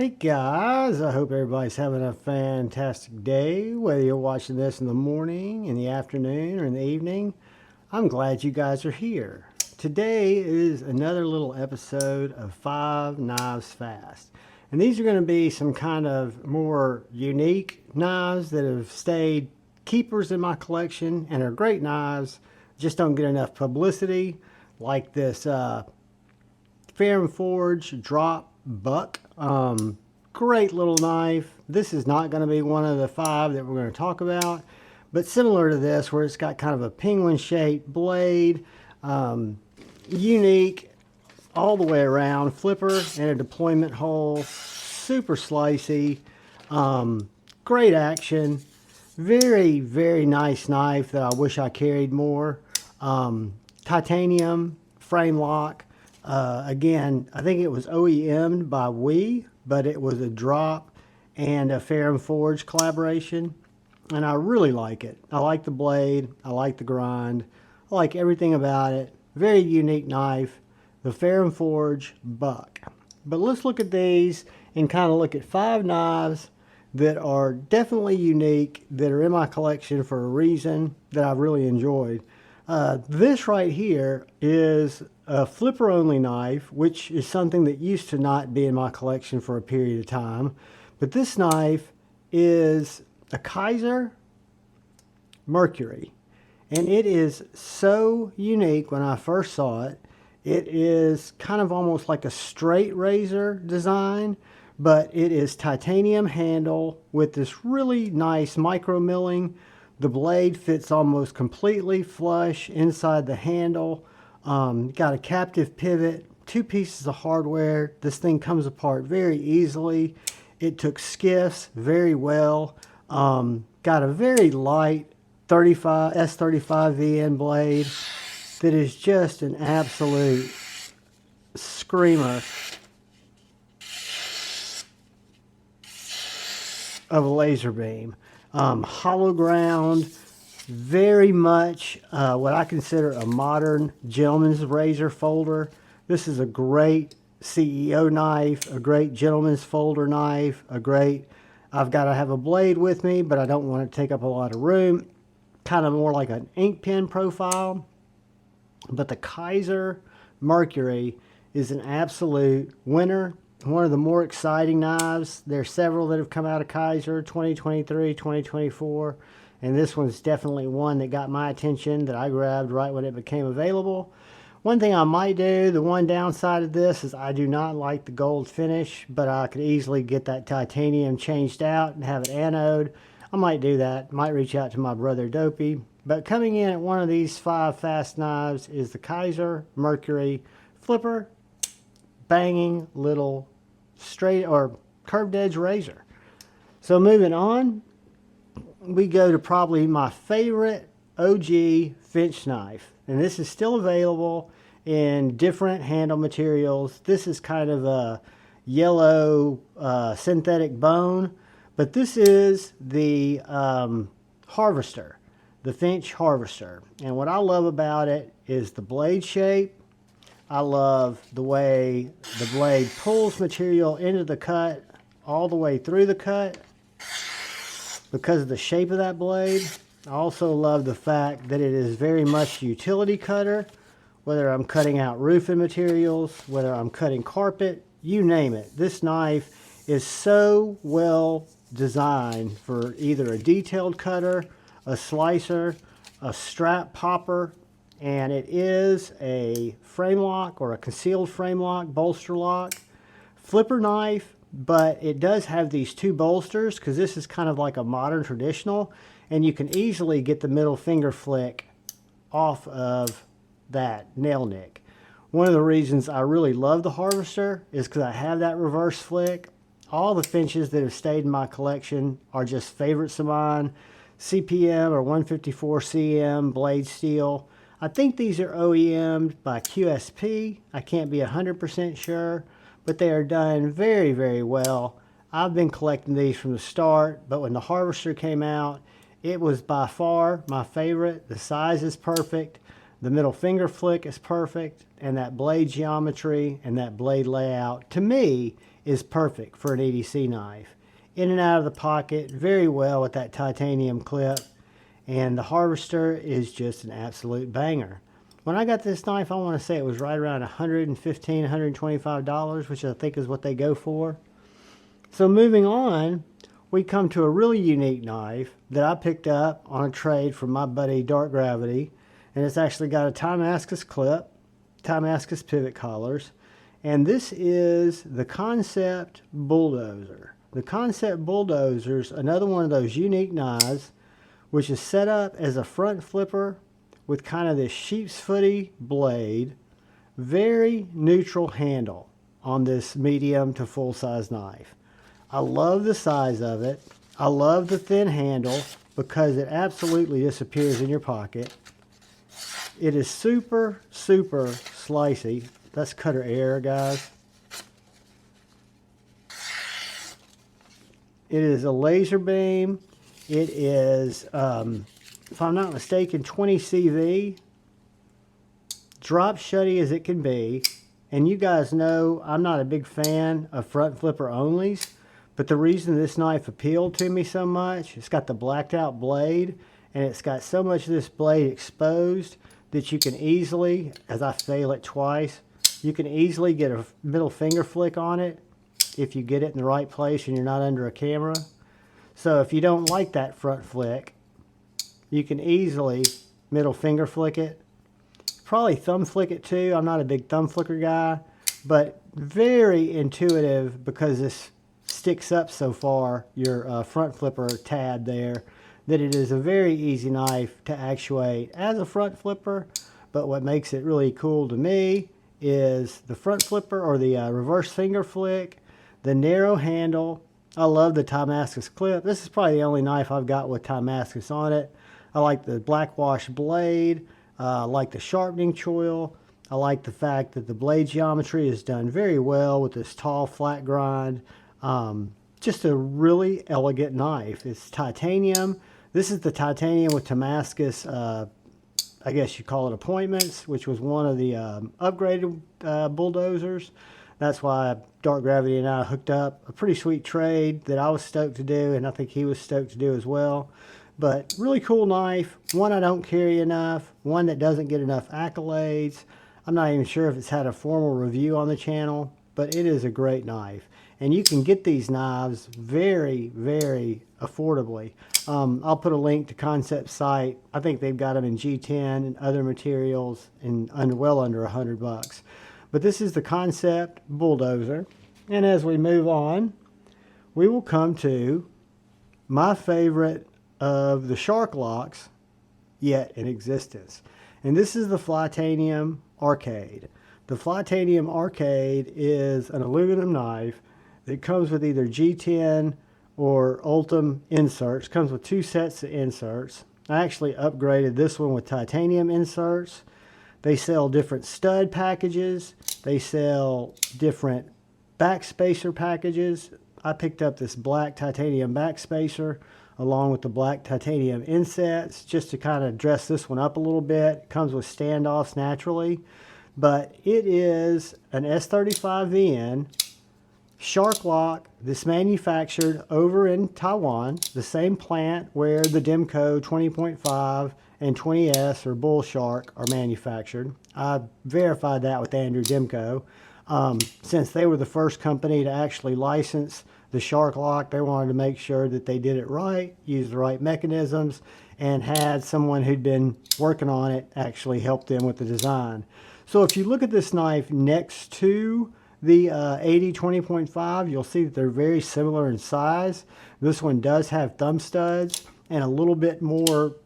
Hey guys, I hope everybody's having a fantastic day, whether you're watching this in the morning, in the afternoon, or in the evening. I'm glad you guys are here. Today is another little episode of 5 Knives Fast. And these are going to be some kind of more unique knives that have stayed keepers in my collection and are great knives, just don't get enough publicity, like this Ferrum Forge Drop Buck. Great little knife. This is not going to be one of the 5 that we're going to talk about, but similar to this, where it's got kind of a penguin shaped blade, unique all the way around, flipper and a deployment hole, super slicey, great action, very nice knife that I wish I carried more. Titanium frame lock. Again, I think it was OEM'd by We, but it was a drop and a Ferrum Forge collaboration, and I really like it. I like the blade, I like the grind, I like everything about it. Very unique knife, the Ferrum Forge Buck. But let's look at these and kind of look at 5 knives that are definitely unique, that are in my collection for a reason, that I've really enjoyed. This right here is a flipper only knife, which is something that used to not be in my collection for a period of time. But this knife is a Kizer Mercury, and it is so unique. When I first saw it, it is kind of almost like a straight razor design, but it is titanium handle with this really nice micro milling. The blade fits almost completely flush inside the handle. Got a captive pivot, 2 pieces of hardware. This thing comes apart very easily. It took skiffs very well. Got a very light S35 VN blade that is just an absolute screamer of a laser beam. Hollow ground, very much what I consider a modern gentleman's razor folder. This is a great CEO knife, a great gentleman's folder knife, I've got to have a blade with me, but I don't want it to take up a lot of room. Kind of more like an ink pen profile. But the Kizer Mercury is an absolute winner. One of the more exciting knives. There are several that have come out of Kizer, 2023, 2024, and this one's definitely one that got my attention, that I grabbed right when it became available. One thing I might do, the one downside of this is I do not like the gold finish, but I could easily get that titanium changed out and have it anode. I might do that. Might reach out to my brother Dopey. But coming in at one of these 5 fast knives is the Kizer Mercury flipper banging little straight or curved edge razor. So moving on, we go to probably my favorite OG Finch knife, and this is still available in different handle materials. This is kind of a yellow synthetic bone, but this is the Harvester, the Finch Harvester. And what I love about it is the blade shape. I love the way the blade pulls material into the cut all the way through the cut because of the shape of that blade. I also love the fact that it is very much utility cutter, whether I'm cutting out roofing materials, whether I'm cutting carpet, you name it. This knife is so well designed for either a detailed cutter, a slicer, a strap popper, and it is a frame lock or a concealed frame lock, bolster lock, flipper knife, but it does have these 2 bolsters because this is kind of like a modern traditional, and you can easily get the middle finger flick off of that nail nick. One of the reasons I really love the Harvester is because I have that reverse flick. All the Finches that have stayed in my collection are just favorites of mine. CPM or 154 CM blade steel. I think these are OEM'd by QSP. I can't be 100% sure, but they are done very well. I've been collecting these from the start, but when the Harvester came out, it was by far my favorite. The size is perfect, the middle finger flick is perfect, and that blade geometry and that blade layout, to me, is perfect for an EDC knife. In and out of the pocket very well with that titanium clip, and the Harvester is just an absolute banger. When I got this knife, I want to say it was right around $115, $125, which I think is what they go for. So moving on, we come to a really unique knife that I picked up on a trade from my buddy Dark Gravity, and it's actually got a Damascus clip, Damascus pivot collars, and this is the Kansept Bulldozer. The Kansept Bulldozer is another one of those unique knives which is set up as a front flipper with kind of this sheep's footy blade, very neutral handle on this medium to full size knife. I love the size of it. I love the thin handle because it absolutely disappears in your pocket. It is super, super slicey. That's cutter air, guys. It is a laser beam. It is, if I'm not mistaken, 20 CV. Drop shutty as it can be. And you guys know I'm not a big fan of front flipper onlys. But the reason this knife appealed to me so much, it's got the blacked out blade, and it's got so much of this blade exposed that you can easily, as I fail it twice, you can easily get a middle finger flick on it if you get it in the right place and you're not under a camera. So if you don't like that front flick, you can easily middle finger flick it. Probably thumb flick it too. I'm not a big thumb flicker guy, but very intuitive because this sticks up so far, your front flipper tab there, that it is a very easy knife to actuate as a front flipper. But what makes it really cool to me is the front flipper, or the reverse finger flick, the narrow handle. I love the Damascus clip. This is probably the only knife I've got with Damascus on it. I like the black wash blade. I like the sharpening choil. I like the fact that the blade geometry is done very well with this tall flat grind. Just a really elegant knife. It's titanium. This is the titanium with Damascus, I guess you call it appointments, which was one of the upgraded bulldozers. That's why Dark Gravity and I hooked up a pretty sweet trade that I was stoked to do, and I think he was stoked to do as well. But really cool knife, one I don't carry enough, one that doesn't get enough accolades. I'm not even sure if it's had a formal review on the channel, but it is a great knife. And you can get these knives very, very affordably. I'll put a link to Kansept's site. I think they've got them in G10 and other materials and well under $100. But this is the Kansept Bulldozer. And as we move on, we will come to my favorite of the shark locks yet in existence. And this is the Flytanium Arcade. The Flytanium Arcade is an aluminum knife that comes with either G10 or Ultim inserts. Comes with two sets of inserts. I actually upgraded this one with titanium inserts. They sell different stud packages. They sell different backspacer packages. I picked up this black titanium backspacer along with the black titanium insets just to kind of dress this one up a little bit. It comes with standoffs naturally, but it is an S35VN shark lock that's manufactured over in Taiwan, the same plant where the Demco 20.5 and 20S or Bull Shark are manufactured. I verified that with Andrew Demco. Since they were the first company to actually license the shark lock, they wanted to make sure that they did it right, used the right mechanisms, and had someone who'd been working on it actually help them with the design. So if you look at this knife next to the 80 20.5, you'll see that they're very similar in size. This one does have thumb studs and a little bit more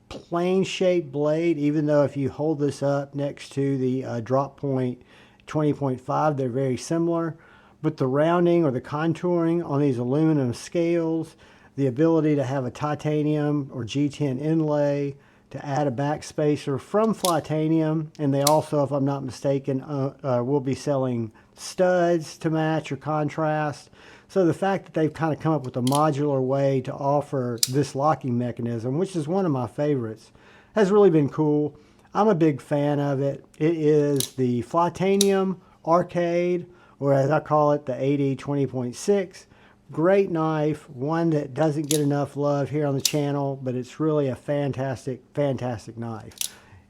plain shaped blade, even though if you hold this up next to the drop point 20.5, they're very similar. But the rounding or the contouring on these aluminum scales, the ability to have a titanium or G10 inlay, to add a backspacer from Flytanium, and they also, if I'm not mistaken, will be selling studs to match or contrast. So the fact that they've kind of come up with a modular way to offer this locking mechanism, which is one of my favorites, has really been cool. I'm a big fan of it. It is the Flytanium Arcade, or as I call it, the AD 20.6. Great knife, one that doesn't get enough love here on the channel, but it's really a fantastic, fantastic knife.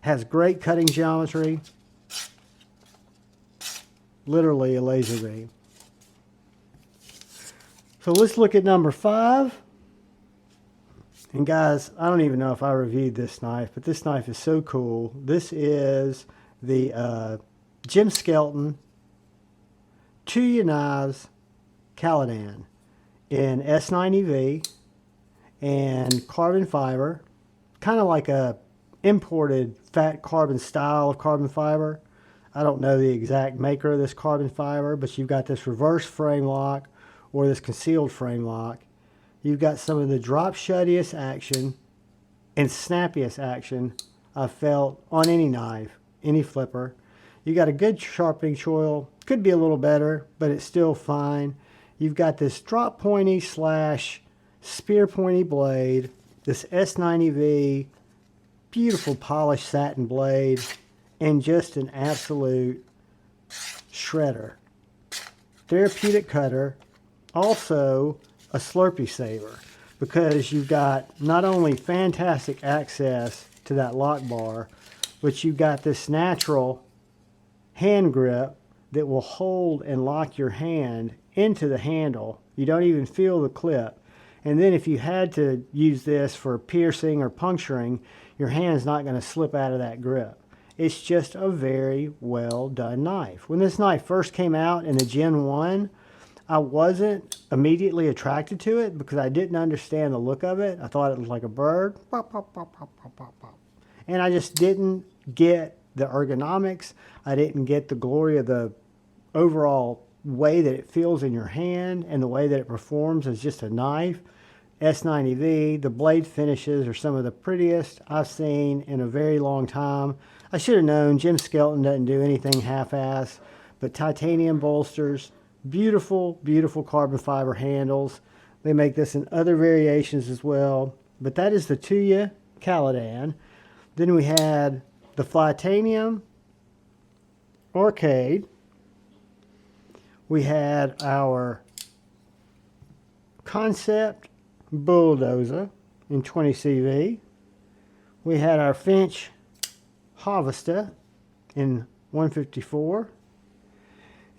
Has great cutting geometry, literally a laser beam. So let's look at number 5. And guys, I don't even know if I reviewed this knife, but this knife is so cool. This is the Gemm Skeleton Tuya Knives Caladan in S90V and carbon fiber, kind of like a imported fat carbon style of carbon fiber. I don't know the exact maker of this carbon fiber, but you've got this reverse frame lock or this concealed frame lock. You've got some of the drop shuttiest action and snappiest action I've felt on any knife, any flipper. You got a good sharpening choil. Could be a little better, but it's still fine. You've got this drop pointy slash spear pointy blade, this S90V, beautiful polished satin blade, and just an absolute shredder. Therapeutic cutter, also a Slurpee saver, because you've got not only fantastic access to that lock bar, but you've got this natural hand grip that will hold and lock your hand into the handle. You don't even feel the clip. And then if you had to use this for piercing or puncturing, your hand's not going to slip out of that grip. It's just a very well done knife. When this knife first came out in the Gen 1, I wasn't immediately attracted to it because I didn't understand the look of it. I thought it was like a bird. Pop, pop, pop, pop, pop, pop, pop. And I just didn't get the ergonomics. I didn't get the glory of the overall way that it feels in your hand and the way that it performs as just a knife. S90V, the blade finishes are some of the prettiest I've seen in a very long time. I should have known Gemm Skeleton doesn't do anything half-ass, but titanium bolsters, beautiful, beautiful carbon fiber handles. They make this in other variations as well, but that is the Tuya Caladan. Then we had the Flytanium Arcade. We had our Kansept Bulldozer in 20 CV. We had our Finch Harvester in 154.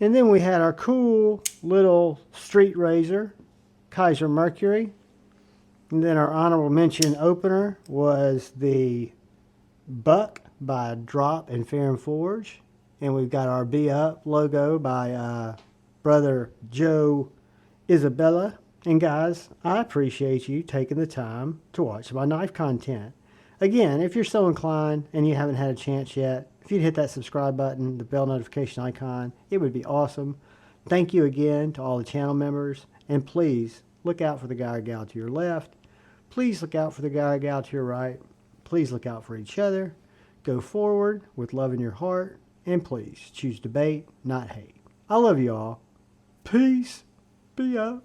And then we had our cool little street razor, Kaiser Mercury. And then our honorable mention opener was the Buck by Drop and Ferrum Forge. And we've got our Be Up logo by brother Joe Isabella. And guys, I appreciate you taking the time to watch my knife content. Again, if you're so inclined and you haven't had a chance yet, if you'd hit that subscribe button, the bell notification icon, it would be awesome. Thank you again to all the channel members. And please look out for the guy or gal to your left. Please look out for the guy or gal to your right. Please look out for each other. Go forward with love in your heart. And please choose debate, not hate. I love you all. Peace. Be up.